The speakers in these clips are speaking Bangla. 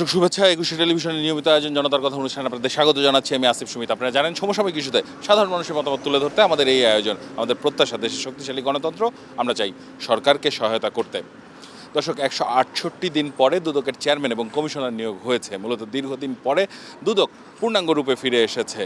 দর্শক শুভেচ্ছা। ২১ টেলিভিশনের নিয়মিত আয়োজন জনতার কথা অনুষ্ঠানে আপনাদের স্বাগত জানাচ্ছি। আমি আসিফ সুমিত। আপনারা জানেন সমসাময়িক ইস্যুতে সাধারণ মানুষের মতামত তুলে ধরতে আমাদের এই আয়োজন। আমাদের প্রত্যাশা দেশের শক্তিশালী গণতন্ত্র, আমরা চাই সরকারকে সহায়তা করতে। দর্শক, ১৬৮ দিন পরে দুদকের চেয়ারম্যান এবং কমিশনার নিয়োগ হয়েছে। মূলত দীর্ঘদিন পরে দুদক পূর্ণাঙ্গ রূপে ফিরে এসেছে,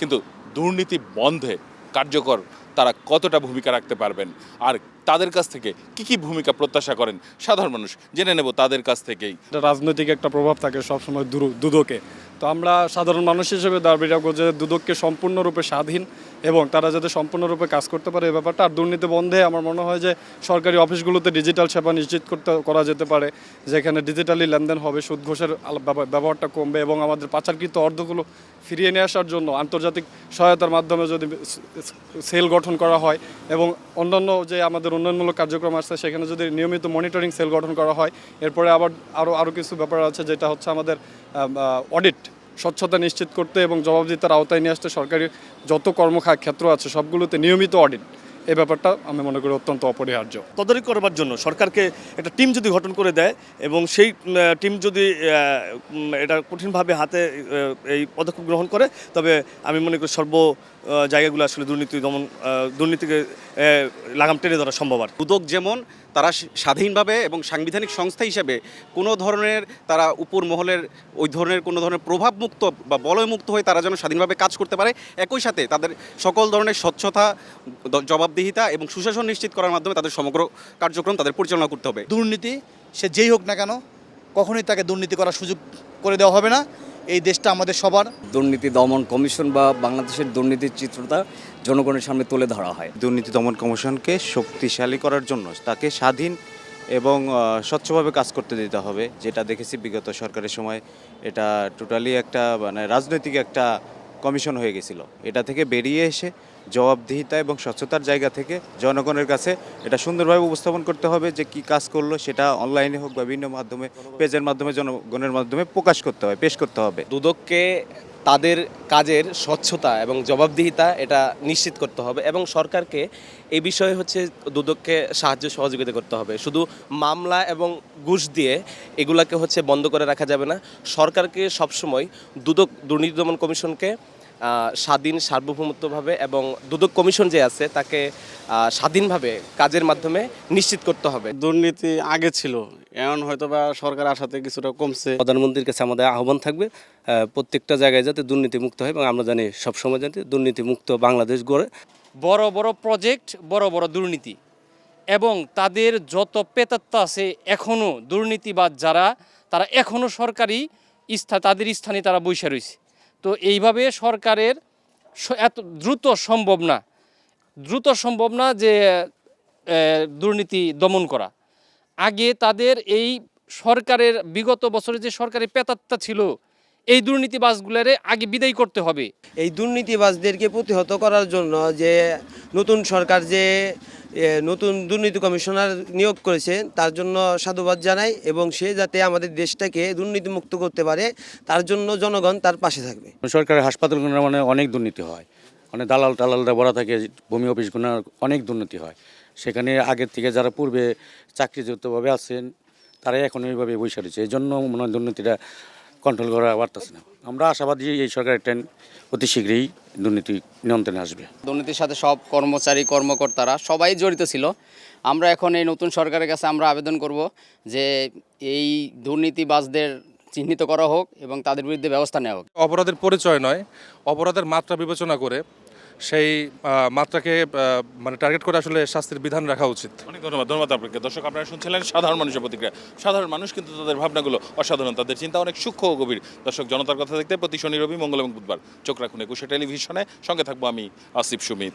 কিন্তু দুর্নীতি বন্ধে কার্যকর তারা কতটা ভূমিকা রাখতে পারবেন, আর তাদের কাছ থেকে কি ভূমিকা প্রত্যাশা করেন সাধারণ মানুষ, জেনে নেব তাদের কাছ থেকেই। রাজনৈতিক একটা প্রভাব থাকে সবসময় দুদকে। তো আমরা সাধারণ মানুষ হিসেবে দাবি রাখবো যে দুদককে সম্পূর্ণরূপে স্বাধীন এবং তারা যাতে সম্পূর্ণরূপে কাজ করতে পারে এই ব্যাপারটা। আর দুর্নীতি বন্ধে আমার মনে হয় যে সরকারি অফিসগুলোতে ডিজিটাল সেবা নিশ্চিত করা যেতে পারে, যেখানে ডিজিটালি লেনদেন হবে, সুদ ঘোষের ব্যবহারটা কমবে এবং আমাদের পাচারকৃত অর্থগুলো ফিরিয়ে নিয়ে আসার জন্য আন্তর্জাতিক সহায়তার মাধ্যমে যদি সেল গঠন করা হয় এবং অন্যান্য যে আমাদের উন্নয়নমূলক কার্যক্রম আছে সেখানে যদি নিয়মিত মনিটরিং সেল গঠন করা হয়। এরপরে আবার আরও কিছু ব্যাপার আছে, যেটা হচ্ছে আমাদের অডিট, স্বচ্ছতা নিশ্চিত করতে এবং জবাবদিহিতার আওতায় নিয়ে আসতে সরকারি যত ক্ষেত্র আছে সবগুলোতে নিয়মিত অডিট, এই ব্যাপারটা আমি মনে করি অত্যন্ত অপরিহার্য। তদারকি করবার জন্য সরকারকে একটা টিম যদি গঠন করে দেয় এবং সেই টিম যদি এটা কঠিনভাবে হাতে এই পদক্ষেপ গ্রহণ করে, তবে আমি মনে করি সর্ব জায়গাগুলো আসলে দুর্নীতিকে লাগাম টেনে ধরা সম্ভব। আর দুদক যেমন তারা স্বাধীনভাবে এবং সাংবিধানিক সংস্থা হিসেবে কোনো ধরনের তারা উপর মহলের ওই ধরনের কোনো ধরনের প্রভাবমুক্ত বা বলয়মুক্ত হয়ে তারা যেন স্বাধীনভাবে কাজ করতে পারে, একই সাথে তাদের সকল ধরনের স্বচ্ছতা, জবাবদিহিতা এবং সুশাসন নিশ্চিত করার মাধ্যমে তাদের সমগ্র কার্যক্রম তাদের পরিচালনা করতে হবে। দুর্নীতি সে যেই হোক না কেন, কখনোই তাকে দুর্নীতি করার সুযোগ করে দেওয়া হবে না। এই দেশটা আমাদের সবার। দুর্নীতি দমন কমিশন বা বাংলাদেশের দুর্নীতির চিত্রতা জনগণের সামনে তুলে ধরা হয়। দুর্নীতি দমন কমিশনকে শক্তিশালী করার জন্য তাকে স্বাধীন এবং স্বচ্ছভাবে কাজ করতে দিতে হবে। যেটা দেখেছি বিগত সরকারের সময়, এটা টোটালি একটা রাজনৈতিক একটা কমিশন হয়ে গেছিল। এটা থেকে বেরিয়ে এসে জবাবদিহিতা এবং স্বচ্ছতার জায়গা থেকে জনগণের কাছে এটা সুন্দরভাবে উপস্থাপন করতে হবে যে কি কাজ করলো, সেটা অনলাইনে হোক বা বিভিন্ন মাধ্যমে, পেজের মাধ্যমে, জনগণের মাধ্যমে প্রকাশ করতে হবে, পেশ করতে হবে। দুদককে তাদের কাজের স্বচ্ছতা এবং জবাবদিহিতা এটা নিশ্চিত করতে হবে এবং সরকারকে এই বিষয়ে দুদককে সাহায্য সহযোগিতা করতে হবে। শুধু মামলা এবং ঘুষ দিয়ে এগুলাকে বন্ধ করে রাখা যাবে না। সরকারকে সবসময় দুর্নীতি দমন কমিশনকে স্বাধীন, সার্বভৌমত্বভাবে এবং দুদক কমিশন যে আছে তাকে স্বাধীনভাবে কাজের মাধ্যমে নিশ্চিত করতে হবে। দুর্নীতি আগে ছিল, এখন হয়তো বা সরকার আসাতে কিছুটা কমছে। প্রধানমন্ত্রীর কাছে আমাদের আহ্বান থাকবে প্রত্যেকটা জায়গায় যাতে দুর্নীতি মুক্ত হয় এবং আমরা জানি সবসময় যাতে দুর্নীতি মুক্ত বাংলাদেশ গড়ে। বড় বড় প্রজেক্ট, বড় বড় দুর্নীতি এবং তাদের যত প্রেতাত্ম আছে এখনও দুর্নীতিবাদ যারা, তারা এখনও সরকারি তাদের স্থানে তারা বসে রয়েছে। তো এইভাবে সরকারের এত দ্রুত সম্ভব না যে দুর্নীতি দমন করা। আগে তাদের এই সরকারের বিগত বছরে যে সরকারি পেতাত্তা ছিল, এই দুর্নীতিবাজগুলোরে আগে বিদায় করতে হবে। এই দুর্নীতিবাজদেরকে প্রতিহত করার জন্য যে নতুন সরকার যে নতুন দুর্নীতি কমিশনার নিয়োগ করেছে তার জন্য সাধুবাদ জানাই এবং সে যাতে আমাদের দেশটাকে দুর্নীতিমুক্ত করতে পারে তার জন্য জনগণ তার পাশে থাকবে। সরকারি হাসপাতালগুলো অনেক দুর্নীতি হয়, দালালরা ভরা থাকে, ভূমি অফিসগুলো অনেক দুর্নীতি হয়। সেখানে আগের থেকে যারা পূর্বে চাকরিযুক্তভাবে আছেন তারাই এখন এইভাবে বসে রয়েছে। এই জন্য মনে হয় দুর্নীতিটা কন্ট্রোল করা পারতেছে না। আমরা আশাবাদী এই সরকারের ট্রেন অতি শীঘ্রই দুর্নীতি নিয়ন্ত্রণে আসবে। দুর্নীতির সাথে সব কর্মকর্তারা সবাই জড়িত ছিল। আমরা এখন এই নতুন সরকারের কাছে আমরা আবেদন করব যে এই দুর্নীতিবাজদের চিহ্নিত করা হোক এবং তাদের বিরুদ্ধে ব্যবস্থা নেওয়া হোক। অপরাধের পরিচয় নয়, অপরাধের মাত্রা বিবেচনা করে সেই মাত্রাকে টার্গেট করে আসলে শাস্তির বিধান রাখা উচিত। অনেক ধন্যবাদ আপনাকে। দর্শক, আপনারা শুনছিলেন সাধারণ মানুষের প্রতিক্রিয়া। সাধারণ মানুষ কিন্তু তাদের ভাবনাগুলো অসাধারণ, তাদের চিন্তা অনেক সূক্ষ্ম ও গভীর। দর্শক, জনতার কথা দেখতে প্রতি শনি, রবি, মঙ্গল এবং বুধবার চোখ রাখুন ২১ টেলিভিশনে। সঙ্গে থাকবো আমি আসিফ সুমিত।